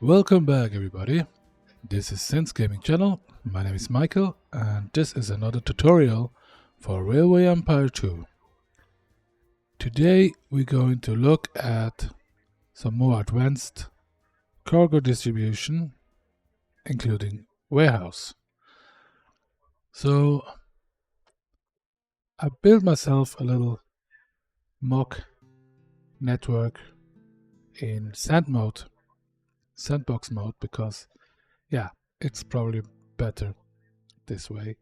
Welcome back, everybody. This is Sense Gaming Channel. My name is Michael, and this is another tutorial for Railway Empire 2. Today we're going to look at some more advanced cargo distribution, including warehouse. So I built myself a little mock network in sandbox mode because it's probably better this way.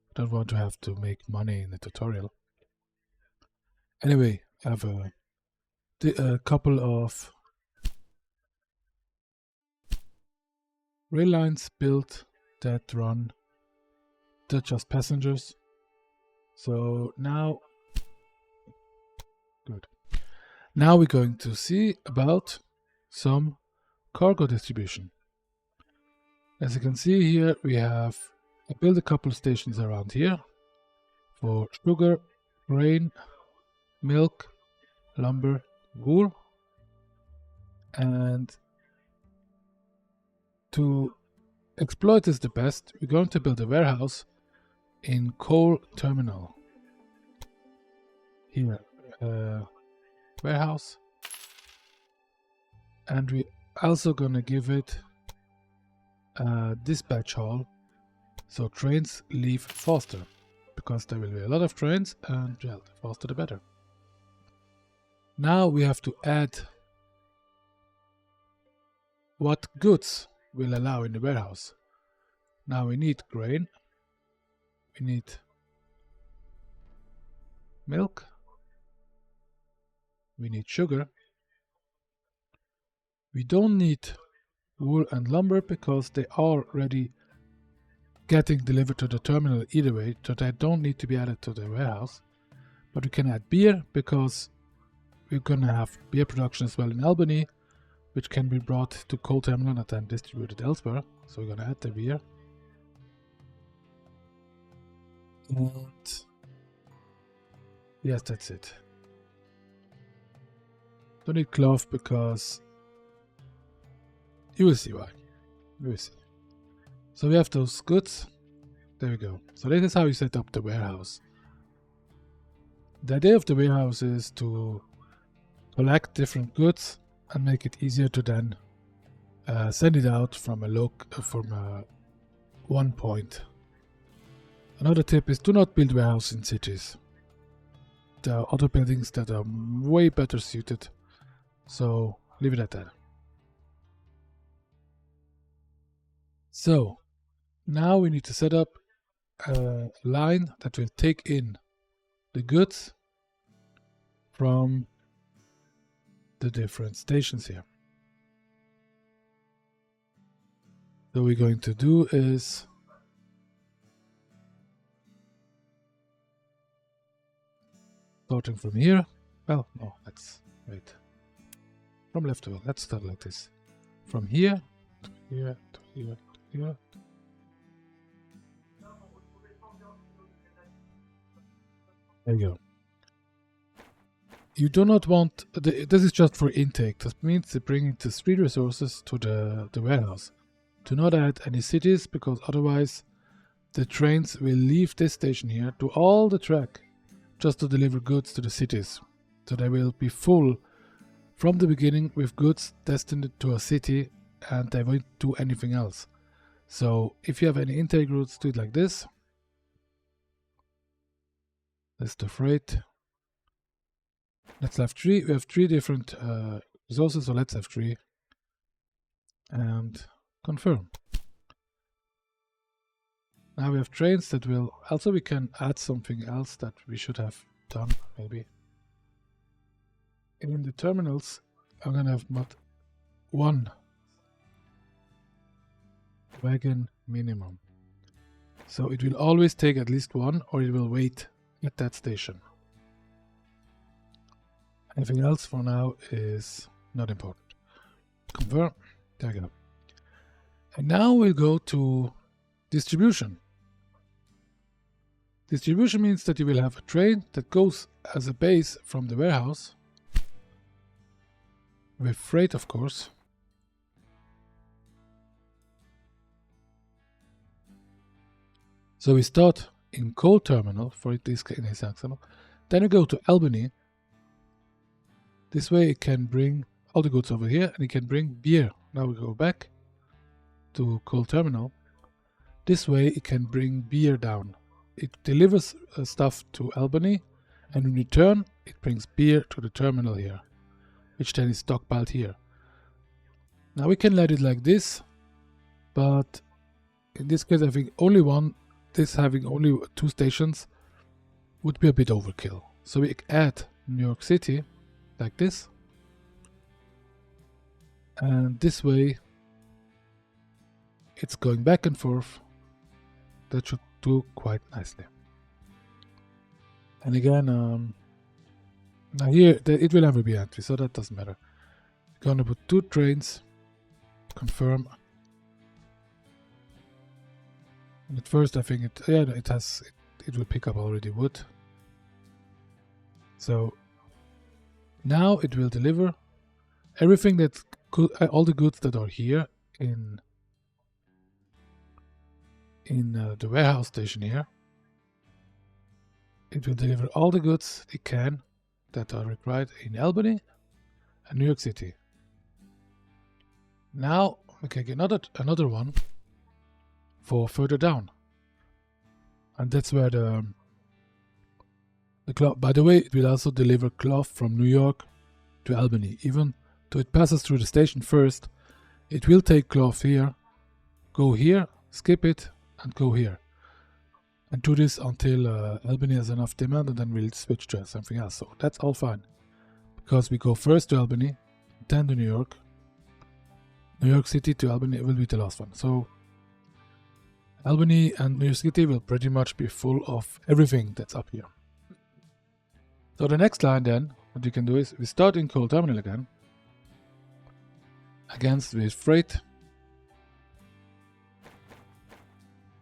I don't want to have to make money in the tutorial. Anyway, I have a couple of rail lines built that run just passengers. So now we're going to see about some cargo distribution. As you can see here, I built a couple of stations around here for sugar, grain, milk, lumber, wool, and to exploit this the best, we're going to build a warehouse in coal terminal. Here, warehouse, and we also gonna give it a dispatch hall so trains leave faster, because there will be a lot of trains, and well, the faster the better. Now we have to add what goods we'll allow in the warehouse. Now we need grain, we need milk, we need sugar. We don't need wool and lumber because they are already getting delivered to the terminal either way, so they don't need to be added to the warehouse. But we can add beer because we're gonna have beer production as well in Albany, which can be brought to coal terminal and then distributed elsewhere. So we're gonna add the beer. And yes, that's it. Don't need cloth because you will see why. You will see. So we have those goods. There we go. So this is how you set up the warehouse. The idea of the warehouse is to collect different goods and make it easier to then send it out from one point. Another tip is do not build warehouse in cities. There are other buildings that are way better suited. So leave it at that. So now we need to set up a line that will take in the goods from the different stations here. So what we're going to do is starting from here. Well, no, let's wait. From left to right. Let's start like this. From here to here to here to here. There you go. You do not want... this is just for intake. That means to bring the street resources to the warehouse. Do not add any cities, because otherwise the trains will leave this station here to all the track just to deliver goods to the cities. So they will be full from the beginning with goods destined to a city, and they won't do anything else. So if you have any intake routes, do it like this. That's the freight. Let's have three. We have three different resources, so let's have three. And confirm. Now we have trains that will... Also we can add something else that we should have done, maybe. In the terminals, I'm gonna have one wagon minimum. So it will always take at least one, or it will wait at that station. Anything else for now is not important. Confirm. There we go. And now we'll go to distribution. Distribution means that you will have a train that goes as a base from the warehouse with freight, of course, So we start in coal terminal for this example. Then we go to Albany. This way it can bring all the goods over here and it can bring beer. Now we go back to coal terminal. This way it can bring beer down. It delivers stuff to Albany, and in return it brings beer to the terminal here, which then is stockpiled here. Now we can let it like this, but in this case I think having only 2 stations would be a bit overkill. So we add New York City like this, and this way it's going back and forth. That should do quite nicely. And again, now here it will never be empty, so that doesn't matter. We're gonna put 2 trains, confirm. And at first I think it will pick up already wood. So now it will deliver everything that all the goods that are here in the warehouse station here. It will deliver all the goods it can that are required in Albany and New York City. Now we can get another one for further down, and that's where the cloth. By the way, it will also deliver cloth from New York to Albany. Even though it passes through the station first, it will take cloth here, go here, skip it, and go here, and do this until Albany has enough demand, and then we'll switch to something else. So that's all fine, because we go first to Albany, then to New York City to Albany will be the last one. So Albany and New York City will pretty much be full of everything that's up here. So the next line then, what you can do is we start in coal terminal again with freight.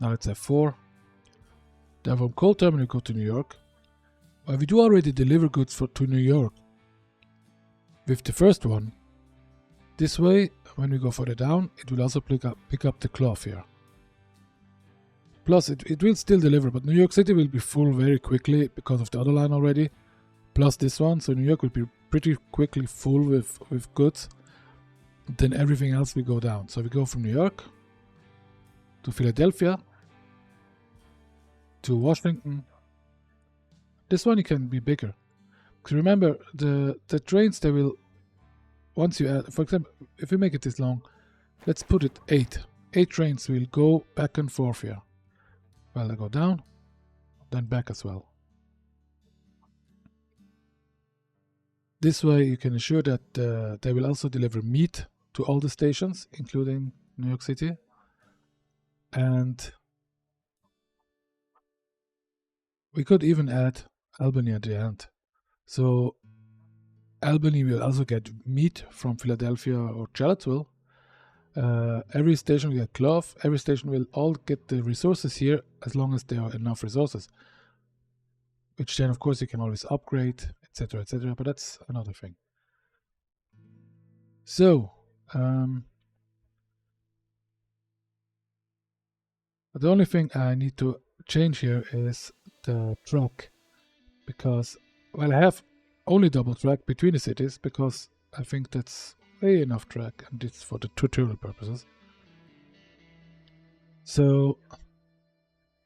Now let's have 4. Then from coal terminal go to New York. Well, we do already deliver goods to New York with the first one. This way, when we go further down, it will also pick up the cloth here. Plus, it will still deliver, but New York City will be full very quickly because of the other line already. Plus this one, so New York will be pretty quickly full with goods. Then everything else will go down. So we go from New York to Philadelphia to Washington. This one can be bigger. Because remember, the trains, they will, once you add, for example, if we make it this long, let's put it 8. 8 trains will go back and forth here. Well, they go down, then back as well. This way you can ensure that they will also deliver meat to all the stations, including New York City. And we could even add Albany at the end. So Albany will also get meat from Philadelphia or Charlottesville. Every station will get cloth. Every station will all get the resources here as long as there are enough resources. Which then, of course, you can always upgrade, etc., etc. But that's another thing. So, the only thing I need to change here is the track, because, well, I have only double track between the cities because I think that's way enough track, and it's for the tutorial purposes. So,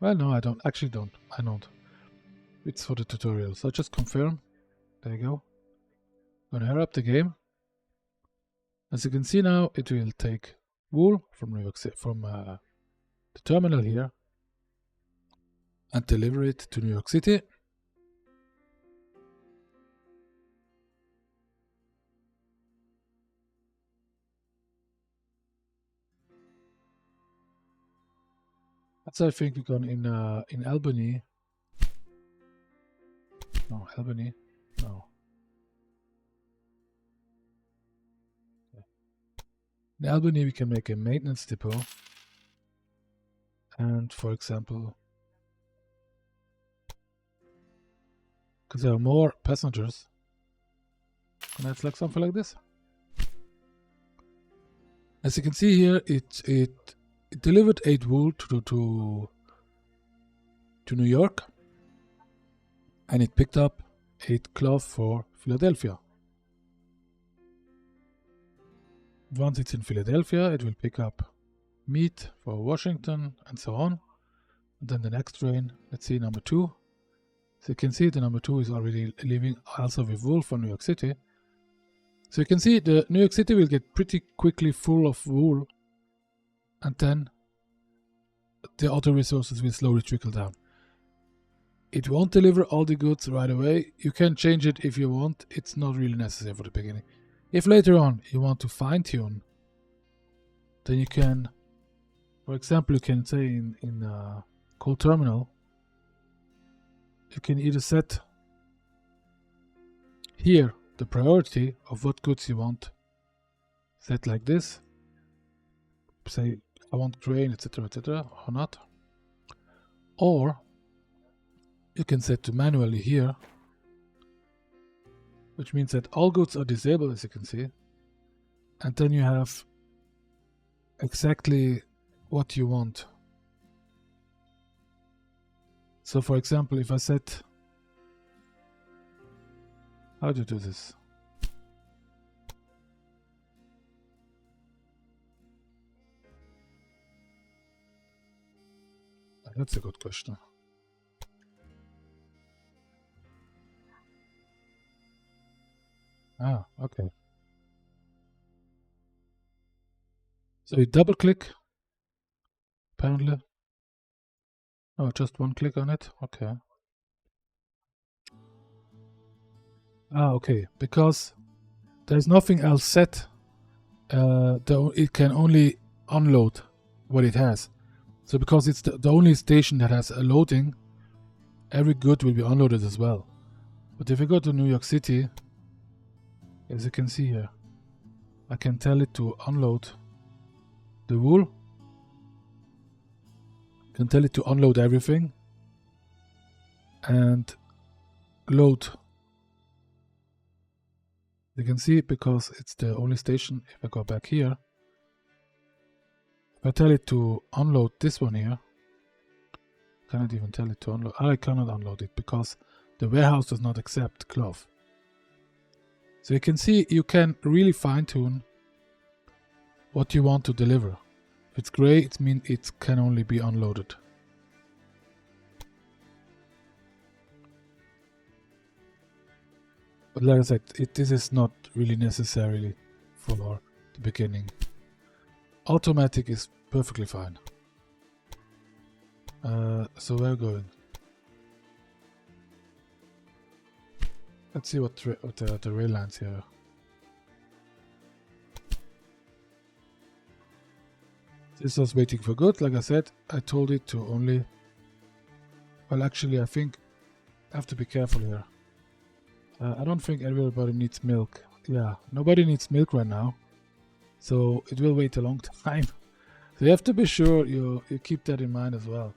well, no, I don't. Actually, don't. I don't. It's for the tutorial. So just confirm. There you go. Gonna hurry up the game. As you can see now, it will take wool from New York City, from the terminal here, and deliver it to New York City. That's, I think, we're going in Albany. No, Albany. No. In Albany, we can make a maintenance depot. And, for example, because there are more passengers, can I select something like this? As you can see here, it delivered 8 wool to to New York, and it picked up 8 cloth for Philadelphia. Once it's in Philadelphia, it will pick up meat for Washington and so on. And then the next train, let's see, number 2. So you can see the number 2 is already leaving also with wool for New York City. So you can see the New York City will get pretty quickly full of wool, and then the other resources will slowly trickle down. It won't deliver all the goods right away. You can change it if you want. It's not really necessary for the beginning. If later on you want to fine-tune, then you can, for example, you can say in Coal Terminal, you can either set here the priority of what goods you want, set like this, say I want grain, etc., or not, or you can set to manually here, which means that all goods are disabled, as you can see, and then you have exactly what you want. So for example, if I set, how do you do this? That's a good question. Ah, okay. So you double click, apparently. Oh, just one click on it? Okay. Ah, okay. Because there's nothing else set. It can only unload what it has. So because it's the only station that has a loading, every good will be unloaded as well. But if I go to New York City, as you can see here, I can tell it to unload the wool. I can tell it to unload everything and load. You can see, because it's the only station, if I go back here, if I tell it to unload this one here, I cannot even tell it to unload. I cannot unload it because the warehouse does not accept cloth. So you can see you can really fine-tune what you want to deliver. If it's gray, it means it can only be unloaded. But like I said, this is not really necessarily for the beginning. Automatic is perfectly fine. So we're going. Let's see what the rail lines here. This was waiting for good. Like I said, I told it to only... Well, actually, I think I have to be careful here. I don't think everybody needs milk. Yeah, nobody needs milk right now. So it will wait a long time. So you have to be sure you keep that in mind as well.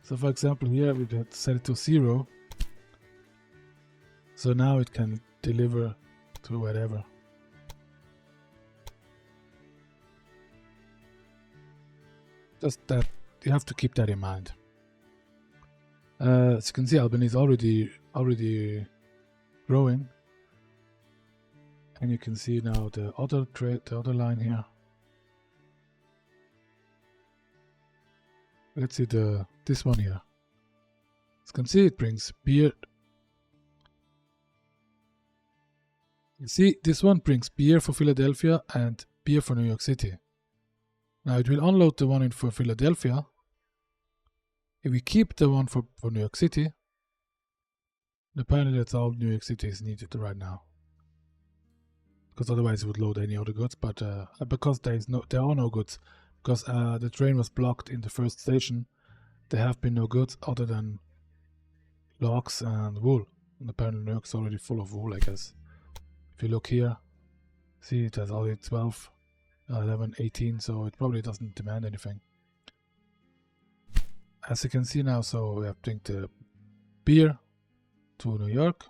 So for example, here we had set it to 0. So now it can deliver to whatever. Just that, you have to keep that in mind. As you can see, Albany is already growing, and you can see now the other line here. Let's see this one here. As you can see, it brings beer. You see, this one brings beer for Philadelphia and beer for New York City. Now it will unload the one for Philadelphia. If we keep the one for New York City, apparently that's all New York City is needed right now. Because otherwise it would load any other goods, but because there are no goods, because the train was blocked in the first station, there have been no goods other than logs and wool. And apparently New York's already full of wool, I guess. If you look here, see it has already 12, 11, 18, so it probably doesn't demand anything. As you can see now, so we have bring the beer to New York,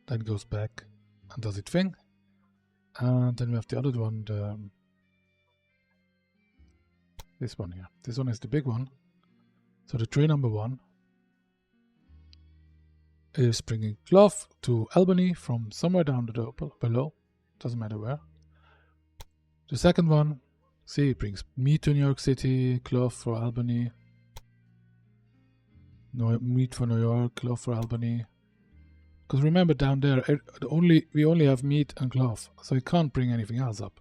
then goes back and does its thing, and then we have the other one, this one here. This one is the big one, So the train number 1 is bringing cloth to Albany from somewhere down below, doesn't matter where. The second one, see, it brings meat to New York City, cloth for Albany, meat for New York, cloth for Albany. Because remember, down there, we only have meat and cloth, so it can't bring anything else up.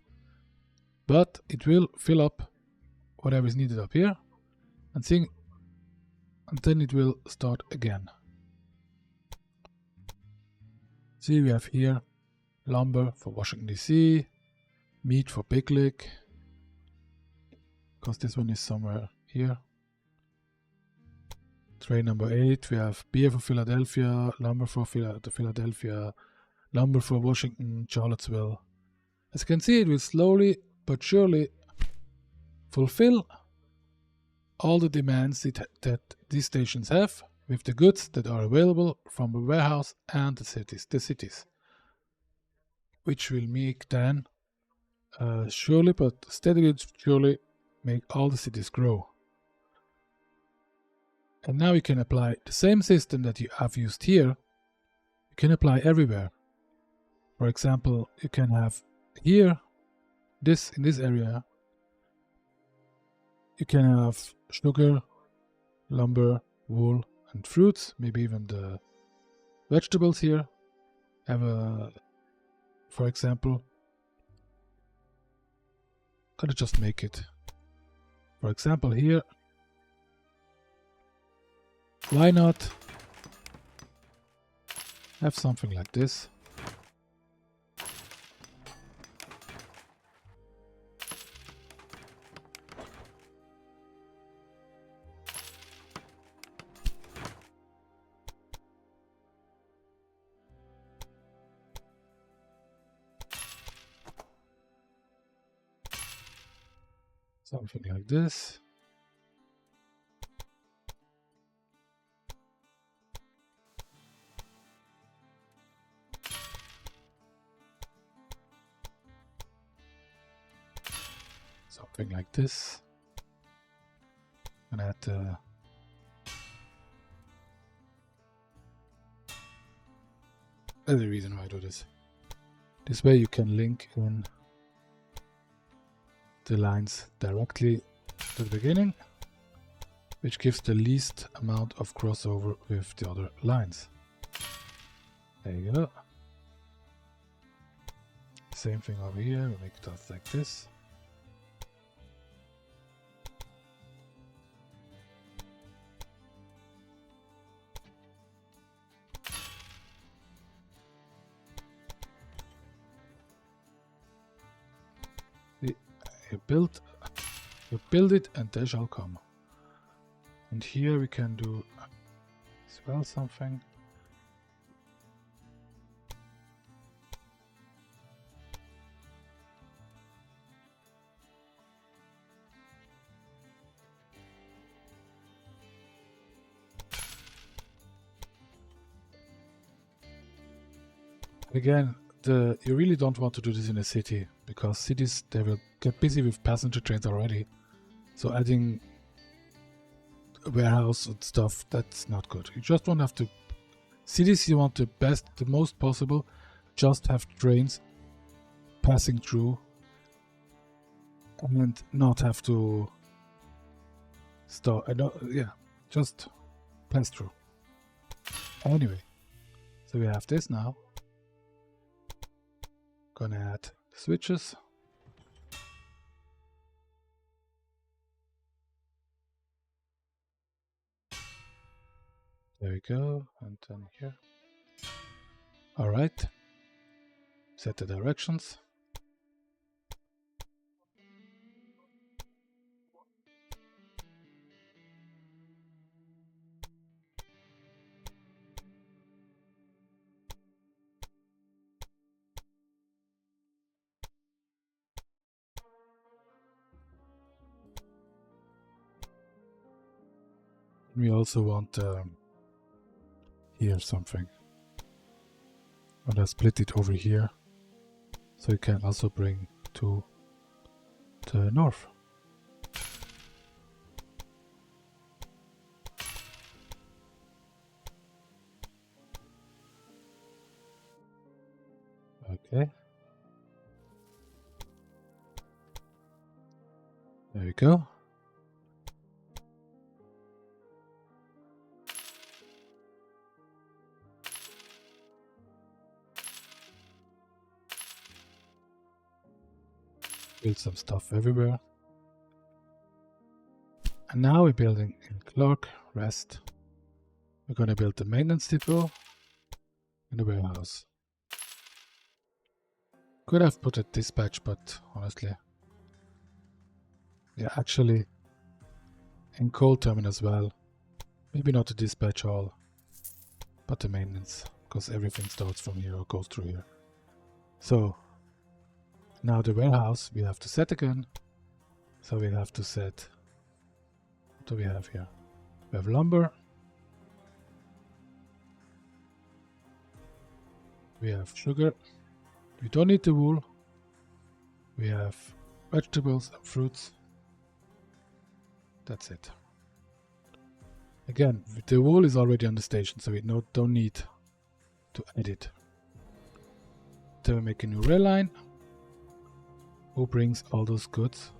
But it will fill up whatever is needed up here, and then it will start again. See, we have here lumber for Washington DC, meat for Big Lick, because this one is somewhere here. Train number 8, we have beer for Philadelphia, lumber for Philadelphia, lumber for Washington, Charlottesville. As you can see, it will slowly but surely fulfill all the demands that these stations have with the goods that are available from the warehouse and the cities, which will make then surely but steadily surely make all the cities grow. And now you can apply the same system that you have used here, you can apply everywhere. For example, you can have here, in this area, you can have sugar, lumber, wool, and fruits, maybe even the vegetables here. Have for example, gotta just make it. For example, here, why not have something like this? Something like this. Something like this. And add there's a reason why I do this. This way you can link in the lines directly to the beginning, which gives the least amount of crossover with the other lines. There you go. Same thing over here, we make dots like this. You build it and they shall come. And here we can do as well something. Again, you really don't want to do this in a city, because cities, they will get busy with passenger trains already. So adding a warehouse and stuff, that's not good. You just don't have to. Cities, you want the most possible, just have trains passing through and not have to stop. Just pass through. Anyway, so we have this now. Gonna add switches. There we go, and then here. Alright. Set the directions. We also want here something. I'm gonna split it over here, so you can also bring to the north. Okay. There we go. Build some stuff everywhere. And now we're building in Clark Rest. We're going to build the maintenance depot and the warehouse. Could have put a dispatch, but honestly, yeah, actually in coal terminal as well. Maybe not the dispatch hall, but the maintenance, because everything starts from here or goes through here. So now the warehouse we have to set again. So we have to set, what do we have here? We have lumber. We have sugar. We don't need the wool. We have vegetables and fruits. That's it. Again, the wool is already on the station, so we don't need to edit. Then we make a new rail line. Who brings all those goods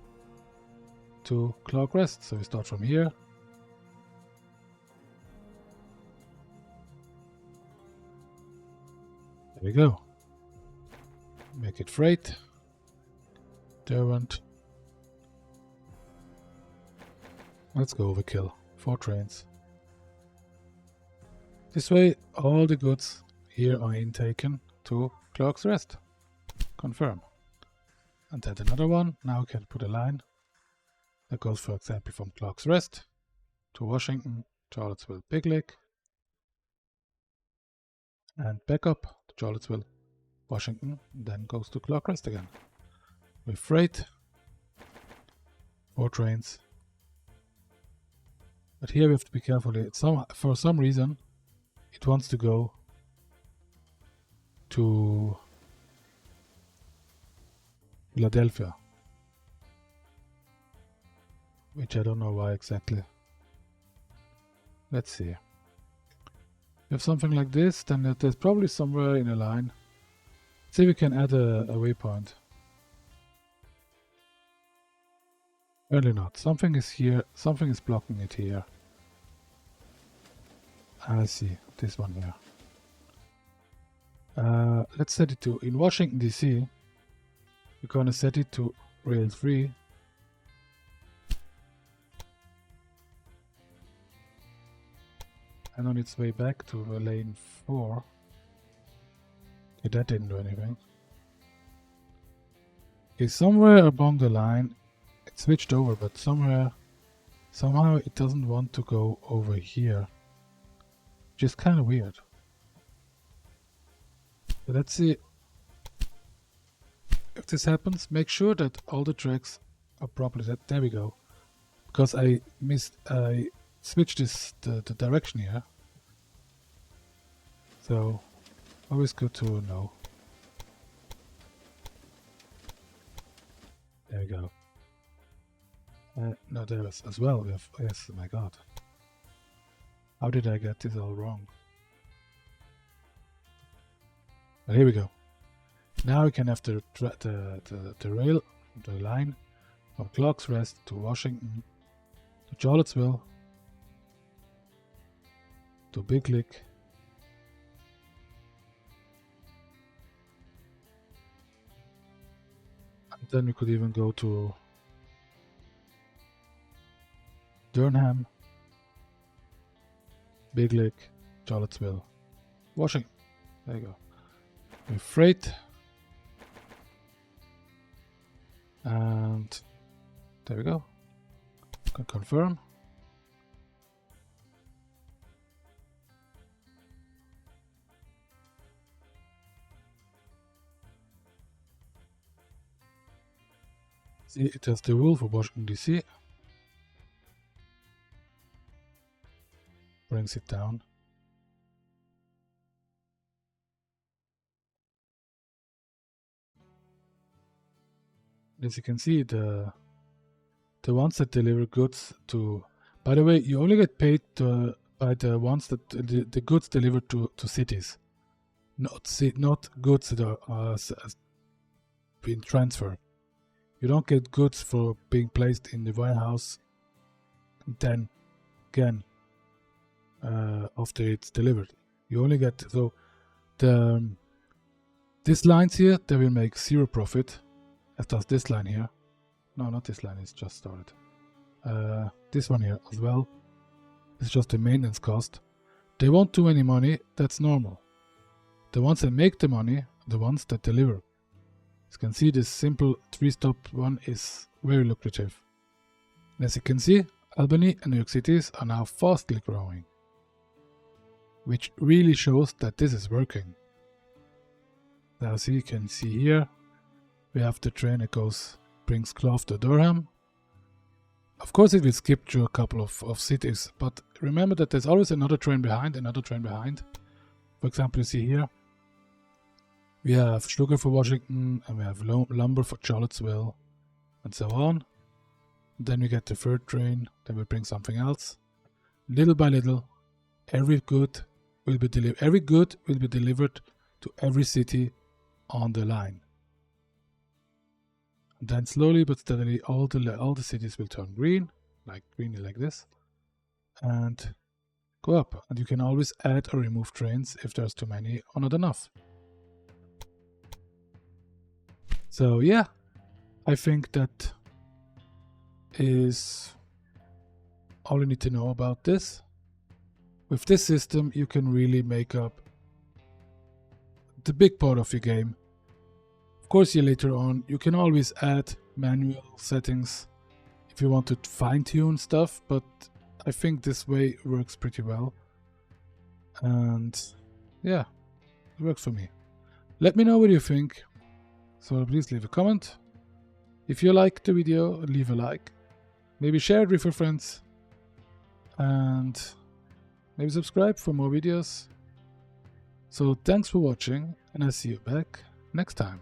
to Clark Rest? So we start from here. There we go. Make it freight. Derwent. Let's go overkill. 4 trains. This way all the goods here are intaken to Clark's Rest. Confirm. And add another one. Now we can put a line that goes, for example, from Clark's Rest to Washington, Charlottesville, Big Lake, and back up to Charlottesville, Washington, then goes to Clark Rest again. With freight, 4 trains. But here we have to be careful. For some reason, it wants to go to Philadelphia, which I don't know why exactly. Let's see. If something like this, then there's probably somewhere in a line. See if we can add a waypoint. Apparently not. Something is here. Something is blocking it here. I see. This one here. Let's set it to, in Washington DC, we're gonna set it to rail 3. And on its way back to lane 4. Okay, that didn't do anything. Okay, somewhere along the line it switched over, but somehow it doesn't want to go over here. Which is kind of weird. So let's see if this happens. Make sure that all the tracks are properly set. There we go. Because I switched the direction here. So always good to know. There we go. No, there was as well. We have, yes, my god. How did I get this all wrong? But here we go. Now we can have the rail, the line from Clark's Rest to Washington, to Charlottesville, to Big Lake, and then we could even go to Durham, Big Lake, Charlottesville, Washington. There you go. With freight. And there we go. Can confirm. See, it has the rule for Washington DC. Brings it down. As you can see, the ones that deliver goods to, by the way, you only get paid by the ones that the goods delivered to cities, not goods that are being transferred. You don't get goods for being placed in the warehouse and then again after it's delivered. You only get, so these lines here, they will make zero profit, as does this line here. No, not this line, it's just started. This one here as well. It's just a maintenance cost. They won't do any money, that's normal. The ones that make the money are the ones that deliver. As you can see, this simple 3-stop one is very lucrative. And as you can see, Albany and New York City are now fastly growing, which really shows that this is working. Now see, you can see here, we have the train that brings cloth to Durham. Of course it will skip through a couple of cities, but remember that there's always another train behind. For example, you see here, we have sugar for Washington, and we have lumber for Charlottesville, and so on. Then we get the third train, then we bring something else. Little by little, every good will be delivered to every city on the line. And then slowly but steadily, all the cities will turn green like this, and go up. And you can always add or remove trains if there's too many or not enough. So yeah, I think that is all you need to know about this. With this system, you can really make up the big part of your game. Of course, later on, you can always add manual settings if you want to fine-tune stuff, but I think this way works pretty well. And yeah, it works for me. Let me know what you think. So please leave a comment. If you liked the video, leave a like. Maybe share it with your friends. And maybe subscribe for more videos. So thanks for watching, and I'll see you back next time.